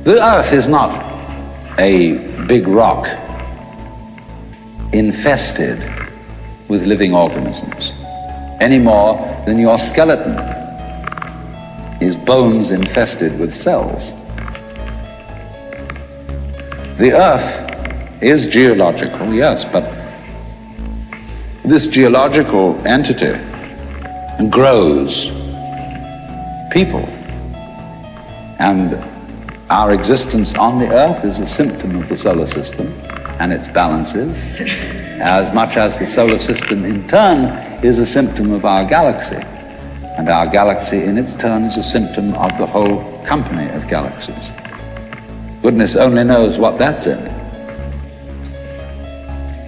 The earth is not a big rock infested with living organisms, any more than your skeleton is bones infested with cells. The earth is geological, yes, but this geological entity grows people. And our existence on the earth is a symptom of the solar system and its balances, as much as the solar system in turn is a symptom of our galaxy. And our galaxy in its turn is a symptom of the whole company of galaxies. Goodness only knows what that's in.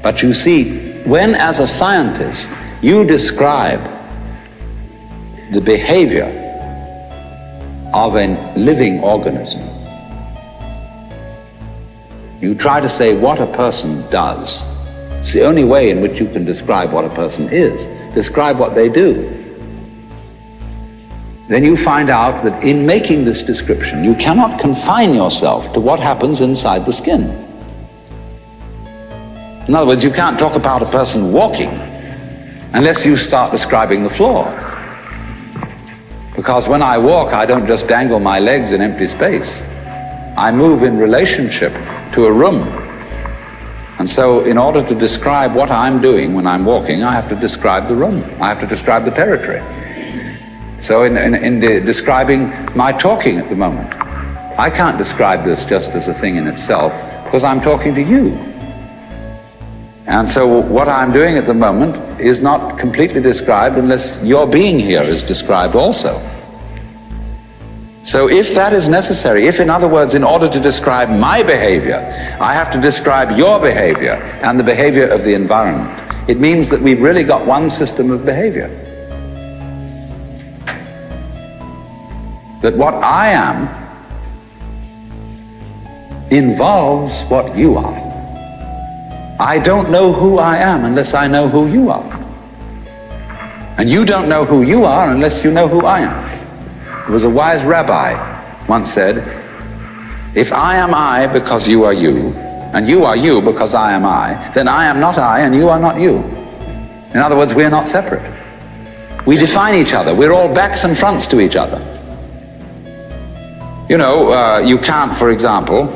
But you see, when as a scientist you describe the behavior of a living organism, you try to say what a person does. It's the only way in which you can describe what a person is. Describe what they do. Then you find out that in making this description, you cannot confine yourself to what happens inside the skin. In other words, you can't talk about a person walking unless you start describing the floor. Because when I walk, I don't just dangle my legs in empty space. I move in relationship to a room. And so in order to describe what I'm doing when I'm walking, I have to describe the room. I have to describe the territory. So in describing my talking at the moment, I can't describe this just as a thing in itself, because I'm talking to you. And so what I'm doing at the moment is not completely described unless your being here is described also. So if that is necessary, if in other words, in order to describe my behavior, I have to describe your behavior and the behavior of the environment, it means that we've really got one system of behavior. That what I am involves what you are. I don't know who I am unless I know who you are. And you don't know who you are unless you know who I am. There was a wise rabbi once said, if I am I because you are you, and you are you because I am I, then I am not I and you are not you. In other words, we are not separate. We define each other. We're all backs and fronts to each other. You know, you can't, for example,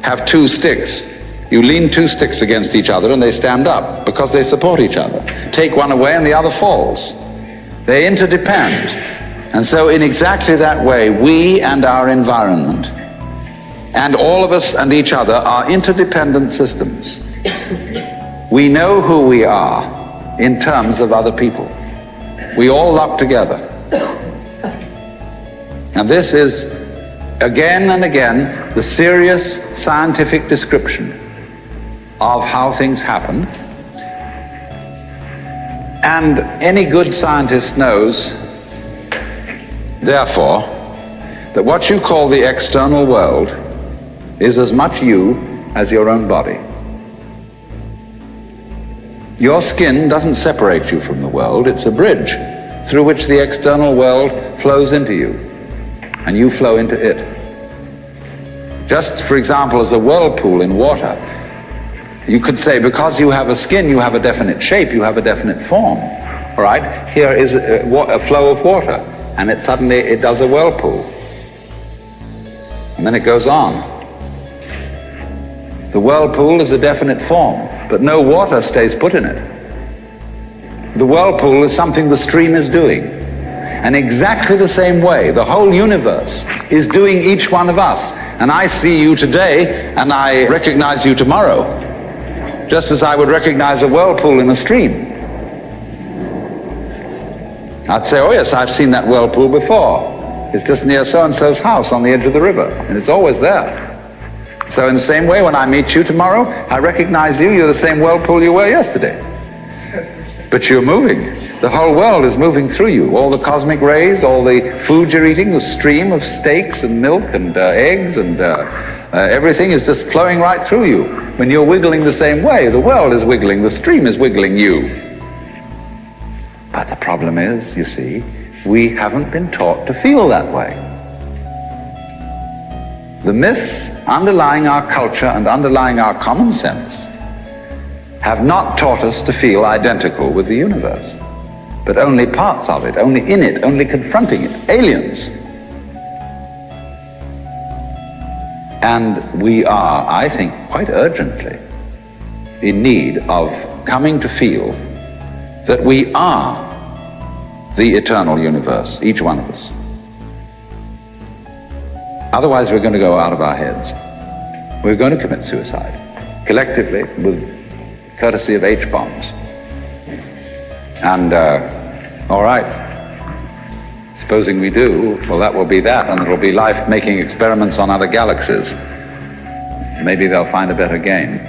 have two sticks. You lean two sticks against each other and they stand up because they support each other. Take one away and the other falls. They interdepend. And so in exactly that way, we and our environment, and all of us and each other, are interdependent systems. We know who we are in terms of other people. We all lock together. And this is, again and again, the serious scientific description of how things happen. And any good scientist knows, therefore, that what you call the external world is as much you as your own body. Your skin doesn't separate you from the world. It's a bridge through which the external world flows into you, and you flow into it. Just, for example, as a whirlpool in water, you could say, because you have a skin, you have a definite shape, you have a definite form. All right? Here is a flow of water, and it suddenly does a whirlpool. And then it goes on. The whirlpool is a definite form, but no water stays put in it. The whirlpool is something the stream is doing. And exactly the same way, the whole universe is doing each one of us. And I see you today, and I recognize you tomorrow, just as I would recognize a whirlpool in a stream. I'd say, oh yes, I've seen that whirlpool before. It's just near so-and-so's house on the edge of the river, and it's always there. So in the same way, when I meet you tomorrow, I recognize you, you're the same whirlpool you were yesterday. But you're moving. The whole world is moving through you. All the cosmic rays, all the food you're eating, the stream of steaks and milk and eggs and everything is just flowing right through you. When you're wiggling the same way, the world is wiggling, the stream is wiggling you. But the problem is, you see, we haven't been taught to feel that way. The myths underlying our culture and underlying our common sense have not taught us to feel identical with the universe, but only parts of it, only in it, only confronting it, aliens. And we are, I think, quite urgently in need of coming to feel that we are the eternal universe, each one of us. Otherwise, we're going to go out of our heads. We're going to commit suicide, collectively, with courtesy of H-bombs. And, all right, supposing we do, well, that will be that, and there will be life making experiments on other galaxies. Maybe they'll find a better game.